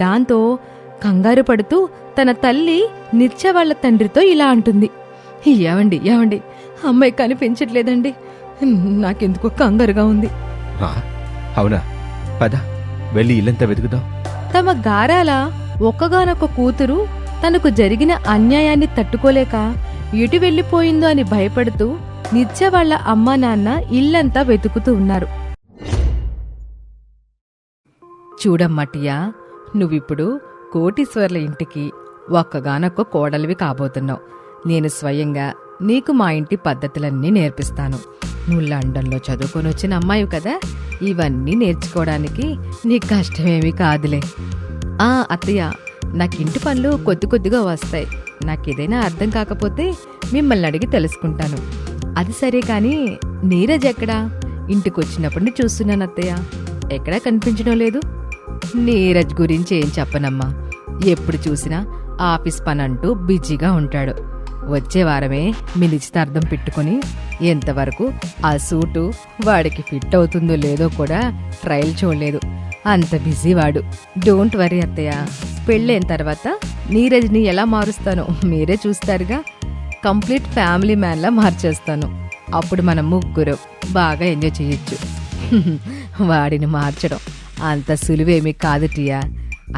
దాంతో కంగారు పడుతూ తన తల్లి నిత్య వాళ్ళ తండ్రితో ఇలా అంటుంది. ఏవండి ఏవండి, అమ్మాయి కనిపించట్లేదండి, నాకెందుకో కంగారుగా ఉంది. అవునా, పద వెళ్ళి ఇల్లంతా వెతుకుదాం. తమ గారాల ఒక్కగానొక్క కూతురు తనకు జరిగిన అన్యాయాన్ని తట్టుకోలేక ఎటు వెళ్ళిపోయిందో అని భయపడుతూ నిత్య వాళ్ళ అమ్మా నాన్న ఇల్లంతా వెతుకుతూ ఉన్నారు. చూడమ్మటియా, నువ్విప్పుడు కోటీశ్వర్ల ఇంటికి ఒక్కగానొక్క కోడలివి కాబోతున్నావు. నేను స్వయంగా నీకు మా ఇంటి పద్ధతులన్నీ నేర్పిస్తాను. నువ్వు లండన్లో చదువుకొని వచ్చిన అమ్మాయి కదా, ఇవన్నీ నేర్చుకోవడానికి నీకు కష్టమేమీ కాదులే. అత్తయ్య, నాకింటి పనులు కొద్ది కొద్దిగా వస్తాయి. నాకేదైనా అర్థం కాకపోతే మిమ్మల్ని అడిగి తెలుసుకుంటాను. అది సరే కాని నీరజ్ ఎక్కడా? ఇంటికొచ్చినప్పుడు చూస్తున్నాను అత్తయ్య, ఎక్కడా కనిపించడం లేదు. నీరజ్ గురించి ఏం చెప్పనమ్మా, ఎప్పుడు చూసినా ఆఫీస్ పని అంటూ బిజీగా ఉంటాడు. వచ్చే వారమే మీ నిశ్చితార్థం పెట్టుకుని ఎంతవరకు ఆ సూటు వాడికి ఫిట్ అవుతుందో లేదో కూడా ట్రయల్ చూడలేదు. అంత బిజీ వాడు. డోంట్ వరీ అత్తయ్య, పెళ్ళైన తర్వాత నీరజ్ని ఎలా మారుస్తానో మీరే చూస్తారుగా. Complete family మ్యాన్లా మార్చేస్తాను. అప్పుడు మనం ముగ్గురు బాగా ఎంజాయ్ చేయొచ్చు. వాడిని మార్చడం అంత సులువేమీ కాదు టియా.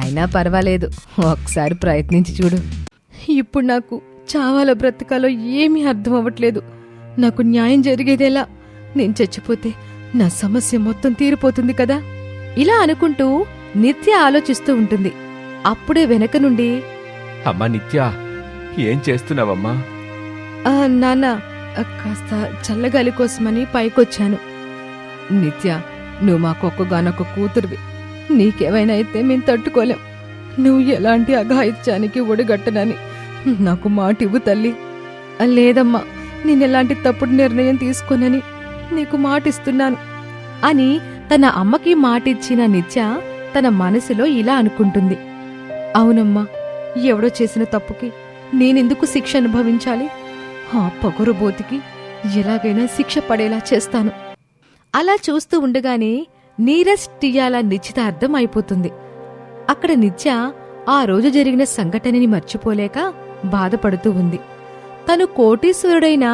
అయినా పర్వాలేదు, ఒకసారి ప్రయత్నించి చూడు. ఇప్పుడు నాకు చావాలో బ్రతకాలో ఏమీ అర్థం అవ్వట్లేదు. నాకు న్యాయం జరిగేదేలా? నేను చచ్చిపోతే నా సమస్య మొత్తం తీరిపోతుంది కదా. ఇలా అనుకుంటూ నిత్య ఆలోచిస్తూ ఉంటుంది. అప్పుడే వెనక నుండి, అమ్మా నిత్య, ఏం చేస్తున్నావమ్మా? నాన్న, కాస్త చల్లగాలి కోసమని పైకొచ్చాను. నిత్య, నువ్వు మాకొక్కగానొక్క కూతురువి. నీకేమైనా అయితే మేము తట్టుకోలేం. నువ్వు ఎలాంటి అఘాయిత్యానికి ఒడిగట్టనని నాకు మాటివ్వు తల్లి. లేదమ్మా, నేనెలాంటి తప్పుడు నిర్ణయం తీసుకోనని నీకు మాటిస్తున్నాను అని తన అమ్మకి మాటిచ్చిన నిత్య తన మనసులో ఇలా అనుకుంటుంది. అవునమ్మా, ఎవడో చేసిన తప్పుకి నేనెందుకు శిక్ష అనుభవించాలి? ఆ పొగరుబోతికి ఎలాగైనా శిక్ష పడేలా చేస్తాను. అలా చూస్తూ ఉండగానే నీరజ్ టియాల నిశ్చితార్థం అయిపోతుంది. అక్కడ నిత్య ఆ రోజు జరిగిన సంఘటనని మర్చిపోలేక బాధపడుతూ ఉంది. తను కోటీశ్వరుడైన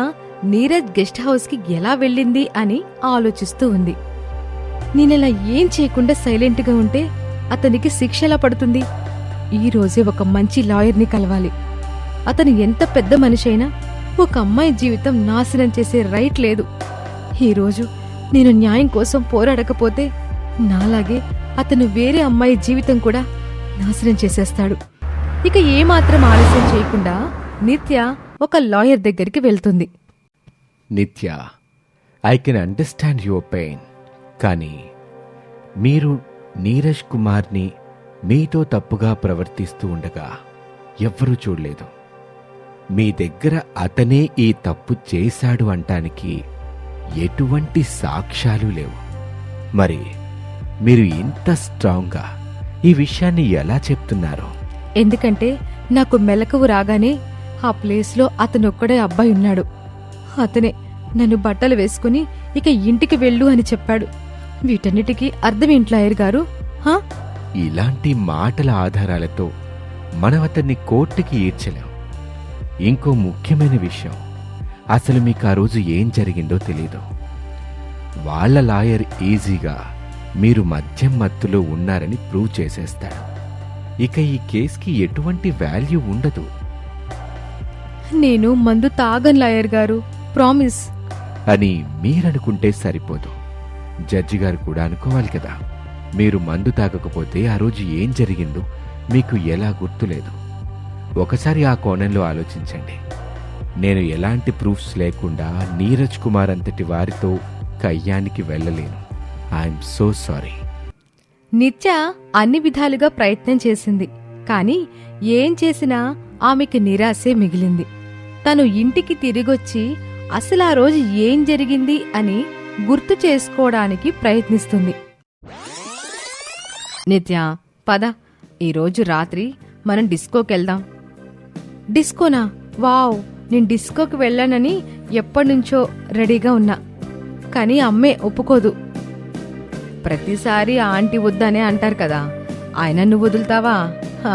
నీరజ్ గెస్ట్ హౌస్కి ఎలా వెళ్ళింది అని ఆలోచిస్తూ ఉంది. నేనలా ఏం చేయకుండా సైలెంట్గా ఉంటే అతనికి శిక్ష ఎలా పడుతుంది? ఈ రోజే ఒక మంచి లాయర్ని కలవాలి. అతను ఎంత పెద్ద మనిషైనా ఒక అమ్మాయి జీవితం నాశనం చేసే రైట్ లేదు. ఈరోజు నేను న్యాయం కోసం పోరాడకపోతే నాలాగే అతను వేరే అమ్మాయి జీవితం కూడా నాశనం చేసేస్తాడు. ఇక ఏమాత్రం ఆలస్యం చేయకుండా నిత్య ఒక లాయర్ దగ్గరికి వెళ్తుంది. నిత్య, I can understand your pain. కానీ మీరు నీరజ్ కుమార్ని మీతో తప్పుగా ప్రవర్తిస్తూ ఉండగా ఎవ్వరూ చూడలేదు. మీ దగ్గర అతనే ఈ తప్పు చేశాడు అంటానికి ఎటువంటి సాక్ష్యాలు లేవు. మరి మీరు ఇంత స్ట్రాంగ్గా ఈ విషయాన్ని ఎలా చెప్తున్నారు? ఎందుకంటే నాకు మెలకువ రాగానే ఆ ప్లేస్లో అతనొక్కడే అబ్బాయి ఉన్నాడు. అతనే నన్ను బట్టలు వేసుకుని ఇక ఇంటికి వెళ్ళు అని చెప్పాడు. వీటన్నిటికీ అర్థమేంటి లాయర్ గారు? ఇలాంటి మాటల ఆధారాలతో మనం అతన్ని కోర్టుకి ఈడ్చలేం. ఇంకో ముఖ్యమైన విషయం, అసలు మీకు ఆ రోజు ఏం జరిగిందో తెలీదు. వాళ్ళ లాయర్ ఈజీగా మీరు మద్యం మత్తులో ఉన్నారని ప్రూవ్ చేసేస్తాడు. ఇక ఈ కేసుకి ఎటువంటి వాల్యూ ఉండదు. నేను మందు తాగను లాయర్ గారు, ప్రామిస్ అని మీరనుకుంటే సరిపోదు. జడ్జి గారు కూడా అనుకోవాలి కదా. మీరు మందు తాగకపోతే ఆ రోజు ఏం జరిగిందో మీకు ఎలా గుర్తులేదు? ఒకసారి ఆ కోణంలో ఆలోచించండి. నేను ఎలాంటి ప్రూఫ్స్ లేకుండా నీరజ్ కుమార్ అంతటి వారితో కయ్యానికి వెళ్ళలేను. I'm so sorry. నిత్య అన్ని విధాలుగా ప్రయత్నం చేసింది. కాని ఏం చేసినా ఆమెకి నిరాశే మిగిలింది. తను ఇంటికి తిరిగొచ్చి అసలు ఆ రోజు ఏం జరిగింది అని గుర్తు చేసుకోవడానికి ప్రయత్నిస్తుంది. నిత్య, పద, ఈరోజు రాత్రి మనం డిస్కోకెళ్దాం. డిస్కోనా? వావ్, నేను డిస్కోకి వెళ్ళానని ఎప్పటినుంచో రెడీగా ఉన్నా. కానీ అమ్మే ఒప్పుకోదు. ప్రతిసారి ఆంటీ వద్దనే అంటారు కదా, ఆయన నువ్వు వదులుతావా?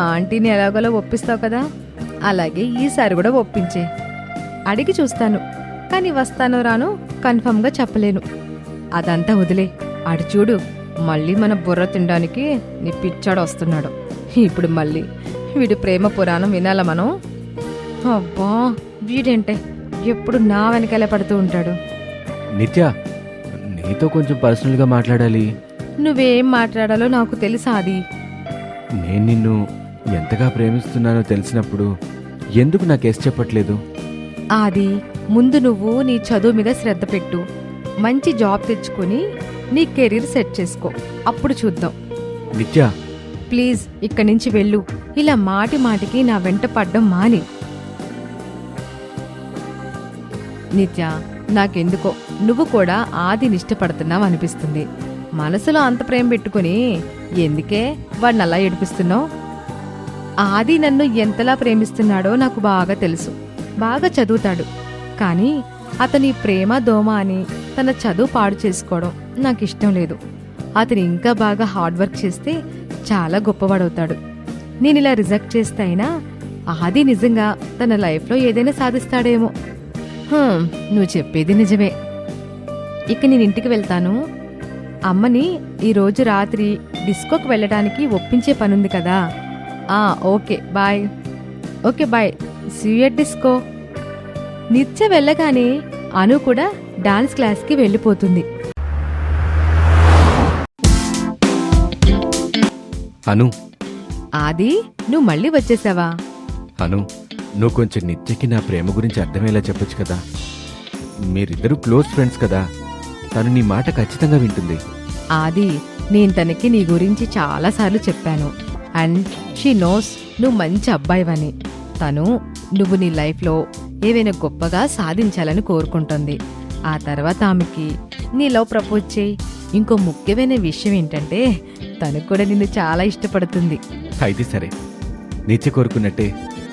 ఆంటీని ఎలాగోలా ఒప్పిస్తావు కదా, అలాగే ఈసారి కూడా ఒప్పించే. అడిగి చూస్తాను, కానీ వస్తానో రానో కన్ఫర్మ్గా చెప్పలేను. అదంతా వదిలే. అడు చూడు, మళ్ళీ మన బుర్ర తినడానికి నీ పిచ్చాడు వస్తున్నాడు. ఇప్పుడు మళ్ళీ వీడి ప్రేమ పురాణం వినాలా మనం? అబ్బా, వీడేంటే ఎప్పుడు నా వెనకాలే పడుతూ ఉంటాడు. నిత్య, నీతో కొంచెం పర్సనల్గా మాట్లాడాలి. నువ్వేం మాట్లాడాలో నాకు తెలుసా అది. నేను నిన్ను ఎంతగా ప్రేమిస్తున్నానో తెలిసినప్పుడు ఎందుకు నాకేసి చెప్పట్లేదు? ఆది, ముందు నువ్వు నీ చదువు మీద శ్రద్ధ పెట్టు. మంచి జాబ్ తెచ్చుకొని నీ కెరీర్ సెట్ చేసుకో, అప్పుడు చూద్దాం. నిత్య, ప్లీజ్ ఇక్కడి నుంచి వెళ్ళు. ఇలా మాటి మాటికి నా వెంట పడ్డం మాని. నిత్య, నాకెందుకో నువ్వు కూడా ఆదిని ఇష్టపడుతున్నావు అనిపిస్తుంది. మనసులో అంత ప్రేమ పెట్టుకుని ఎందుకే వాడిని అలా ఏడిపిస్తున్నావు? ఆది నన్ను ఎంతలా ప్రేమిస్తున్నాడో నాకు బాగా తెలుసు. బాగా చదువుతాడు, కానీ అతని ప్రేమ దోమ అని తన చదువు పాడు చేసుకోవడం నాకు ఇష్టం లేదు. అతను ఇంకా బాగా హార్డ్ వర్క్ చేస్తే చాలా గొప్పవాడవుతాడు. నేను ఇలా రిజెక్ట్ చేస్తే అయినా ఆది నిజంగా తన లైఫ్లో ఏదైనా సాధిస్తాడేమో. నువ్వు చెప్పేది నిజమే. ఇక నేను ఇంటికి వెళ్తాను. అమ్మని ఈరోజు రాత్రి డిస్కోకి వెళ్ళడానికి ఒప్పించే పనుంది కదా. Okay bye. Okay bye, see you at disco. Nitya వెళ్ళగానే అను కూడా డాన్స్ క్లాస్కి వెళ్ళిపోతుంది. అను. ఆది, నువ్వు మళ్ళీ వచ్చేసావా? అను, నువ్వు కొంచెం నిత్యకి నా ప్రేమ గురించి అర్థమయ్యేలా చెప్పొచ్చు కదా. మీరిద్దరూ క్లోజ్ ఫ్రెండ్స్ కదా, తను నీ మాట ఖచ్చితంగా వింటుంది. ఆది, నేను తనకి నీ గురించి చాలాసార్లు చెప్పాను. అండ్ షీ నోస్ నువ్వు మంచి అబ్బాయివని. తను నువ్వు నీ లైఫ్లో ఏవైనా గొప్పగా సాధించాలని కోరుకుంటుంది. ఆ తర్వాత ఆమెకి నీలో ప్రపోజ్ చేయి. ఇంకో ముఖ్యమైన విషయం ఏంటంటే తను కూడా నిన్ను చాలా ఇష్టపడుతుంది. అయితే సరే, నిత్య కోరుకున్నట్టే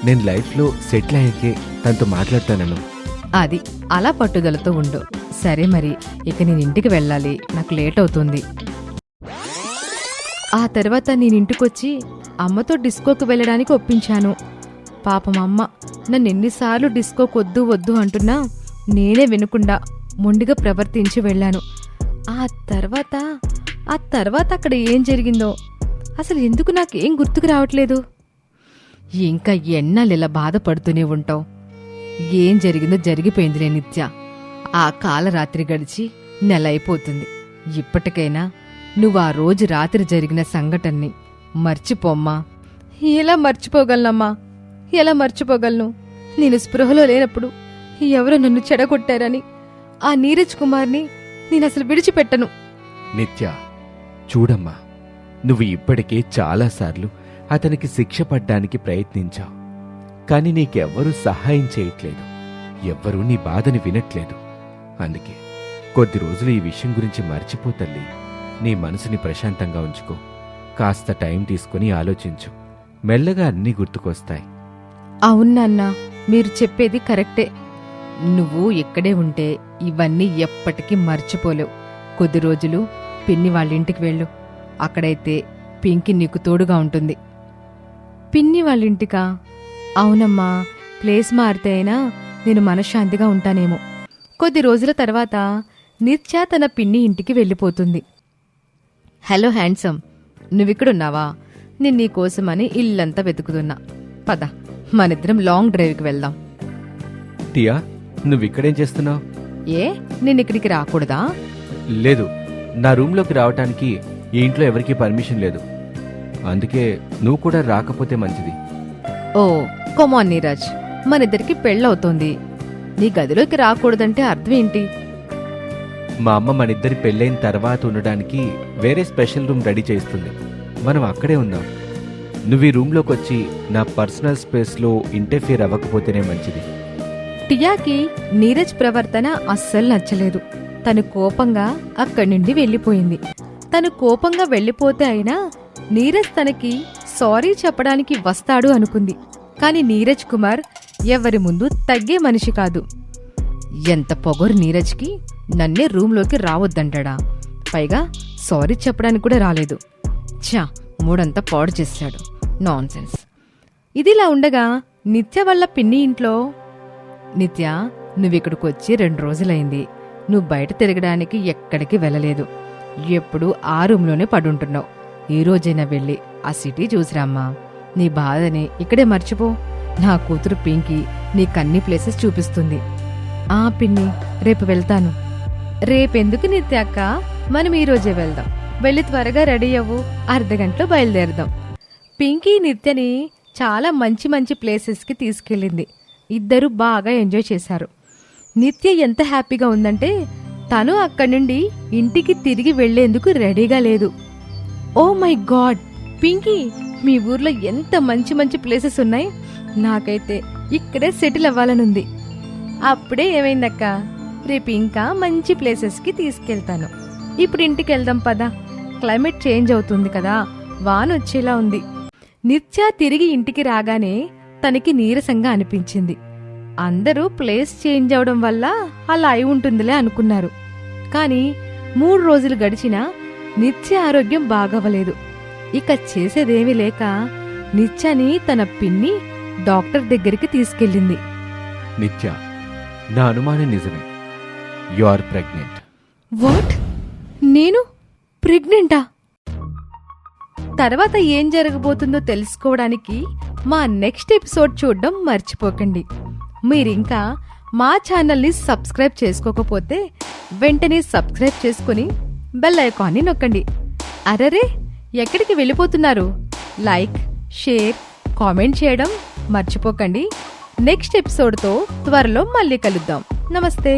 నేను లైఫ్లో సెటిల్ అయ్యాకే తనతో మాట్లాడతానను. అది అలా పట్టుదలతో ఉండు. సరే మరి, ఇక నేను ఇంటికి వెళ్ళాలి, నాకు లేట్ అవుతుంది. ఆ తర్వాత నేను ఇంటికొచ్చి అమ్మతో డిస్కోకి వెళ్ళడానికి ఒప్పించాను. పాపం అమ్మ నన్ను ఎన్నిసార్లు డిస్కోకి వద్దు వద్దు అంటున్నా నేనే వినకుండా మొండిగా ప్రవర్తించి వెళ్ళాను. ఆ తర్వాత అక్కడ ఏం జరిగిందో అసలు ఎందుకు నాకేం గుర్తుకు రావట్లేదు. ఇంకా ఎన్నాళ్ళు ఇలా బాధపడుతూనే ఉంటావు? ఏం జరిగిందో జరిగిపోయిందిలే నిత్య. ఆ కాలరాత్రి గడిచి నెల అయిపోతుంది. ఇప్పటికైనా నువ్వు ఆ రోజు రాత్రి జరిగిన సంఘటనని మర్చిపోమ్మా. ఎలా మర్చిపోగలనమ్మా? ఎలా మర్చిపోగలను? నేను స్పృహలో లేనప్పుడు ఎవరో నన్ను చెడగొట్టారని ఆ నీరజ్ కుమార్ని నేను అసలు విడిచిపెట్టను. నిత్య, చూడమ్మా, నువ్వు ఇప్పటికే చాలాసార్లు అతనికి శిక్ష పడ్డానికి ప్రయత్నించావు. కాని నీకెవ్వరూ సహాయం చేయట్లేదు, ఎవ్వరూ నీ బాధని వినట్లేదు. అందుకే కొద్ది రోజులు ఈ విషయం గురించి మర్చిపో తల్లి. నీ మనసుని ప్రశాంతంగా ఉంచుకో. కాస్త టైం తీసుకుని ఆలోచించు. మెల్లగా అన్నీ గుర్తుకొస్తాయి. అవునన్నా, మీరు చెప్పేది కరెక్టే. నువ్వు ఇక్కడే ఉంటే ఇవన్నీ ఎప్పటికీ మర్చిపోలేవు. కొద్ది రోజులు పిన్ని వాళ్ళింటికి వెళ్ళు. అక్కడైతే పింకి నీకు తోడుగా ఉంటుంది. పిన్ని వాళ్ళింటికా? అవునమ్మా, ప్లేస్ మారితే అయినా నేను మనశ్శాంతిగా ఉంటానేమో. కొద్ది రోజుల తర్వాత నిత్య తన పిన్ని ఇంటికి వెళ్ళిపోతుంది. హలో హ్యాండ్సమ్, నువ్విక్కడున్నావా? నేను నీకోసమని ఇల్లంతా వెతుకుతున్నా. పద, మనిద్దరం లాంగ్ డ్రైవ్కి వెళ్దాం. టియా, నువ్విక్కడేం చేస్తున్నావు? ఏ, నేనిక్కడికి రాకూడదా? లేదు, నా రూమ్లోకి రావటానికి ఈ ఇంట్లో ఎవరికీ పర్మిషన్ లేదు. అందుకే నువ్వు కూడా రాకపోతే మంచిది. ఓ కమాన్ నీరజ్, మనిద్దరికి పెళ్ళవుతోంది. నీ గదిలోకి రాకూడదంటే అర్థం ఏంటి? మా అమ్మ మనిద్దరి పెళ్ళైన తర్వాత ఉండడానికి వేరే స్పెషల్ రూమ్ రెడీ చేస్తుంది. మనం అక్కడే ఉందాం. నువ్వు ఈ రూమ్లోకి వచ్చి నా పర్సనల్ స్పేస్లో ఇంటర్ఫియర్ అవ్వకపోతేనే మంచిది. టియాకి నీరజ్ ప్రవర్తన అస్సలు నచ్చలేదు. తను కోపంగా అక్కడి నుండి వెళ్ళిపోయింది. తను కోపంగా వెళ్ళిపోతే అయినా నీరజ్ తనకి సారీ చెప్పడానికి వస్తాడు అనుకుంది. కాని నీరజ్ కుమార్ ఎవరి ముందు తగ్గే మనిషి కాదు. ఎంత పొగరు నీరజ్కి! నన్నే రూంలోకి రావద్దంటాడా? పైగా సారీ చెప్పడానికి కూడా రాలేదు. ఛా, మూడంతా పాడు చేశాడు. నాన్సెన్స్. ఇదిలా ఉండగా నిత్య వాళ్ళ పిన్ని ఇంట్లో, నిత్య, నువ్విక్కడికి వచ్చి 2 రోజులైంది. నువ్వు బయట తిరగడానికి ఎక్కడికి వెళ్ళలేదు. ఎప్పుడూ ఆ రూమ్లోనే పడుంటున్నావు. ఈ రోజైనా వెళ్ళి ఆ సిటీ చూసిరామ్మా. నీ బాధని ఇక్కడే మర్చిపో. నా కూతురు పింకీ నీకన్ని ప్లేసెస్ చూపిస్తుంది. ఆ పిన్ని, రేపు వెళ్తాను. రేపెందుకు నిత్య అక్క, మనం ఈరోజే వెళ్దాం. వెళ్ళి త్వరగా రెడీ అవ్వు, అర్ధగంటలో బయలుదేరదాం. పింకీ నిత్యని చాలా మంచి మంచి ప్లేసెస్కి తీసుకెళ్ళింది. ఇద్దరూ బాగా ఎంజాయ్ చేశారు. నిత్య ఎంత హ్యాపీగా ఉందంటే తను అక్కడి నుండి ఇంటికి తిరిగి వెళ్లేందుకు రెడీగా లేదు. ఓ మై గాడ్ పింకీ, మీ ఊర్లో ఎంత మంచి మంచి ప్లేసెస్ ఉన్నాయి. నాకైతే ఇక్కడే సెటిల్ అవ్వాలనుంది. అప్పుడే ఏమైందక్క, రేపు ఇంకా మంచి ప్లేసెస్కి తీసుకెళ్తాను. ఇప్పుడు ఇంటికి వెళ్దాం పదా. క్లైమేట్ చేంజ్ అవుతుంది కదా, వాన వచ్చేలా ఉంది. నిత్య తిరిగి ఇంటికి రాగానే తనకి నీరసంగా అనిపించింది. అందరూ ప్లేస్ చేంజ్ అవడం వల్ల అలా అయి ఉంటుందిలే అనుకున్నారు. కానీ 3 రోజులు గడిచినా నిత్య ఆరోగ్యం బాగవ్వలేదు. ఇక చేసేదేమీ లేక నిత్యని తన పిన్ని డాక్టర్ దగ్గరికి తీసుకెళ్ళింది. నిత్య, నా అనుమానం నిజమే. You are pregnant. వాట్? నేను ప్రెగ్నెంటా? తర్వాత ఏం జరగబోతుందో తెలుసుకోవడానికి మా నెక్స్ట్ ఎపిసోడ్ చూడడం మర్చిపోకండి. మీరింకా మా ఛానల్ని సబ్స్క్రైబ్ చేసుకోకపోతే వెంటనే సబ్స్క్రైబ్ చేసుకుని బెల్ ఐకాన్ని నొక్కండి. అరరే, ఎక్కడికి వెళ్ళిపోతున్నారు? లైక్, షేర్, కామెంట్ చేయడం మర్చిపోకండి. నెక్స్ట్ ఎపిసోడ్తో త్వరలో మళ్ళీ కలుద్దాం. నమస్తే.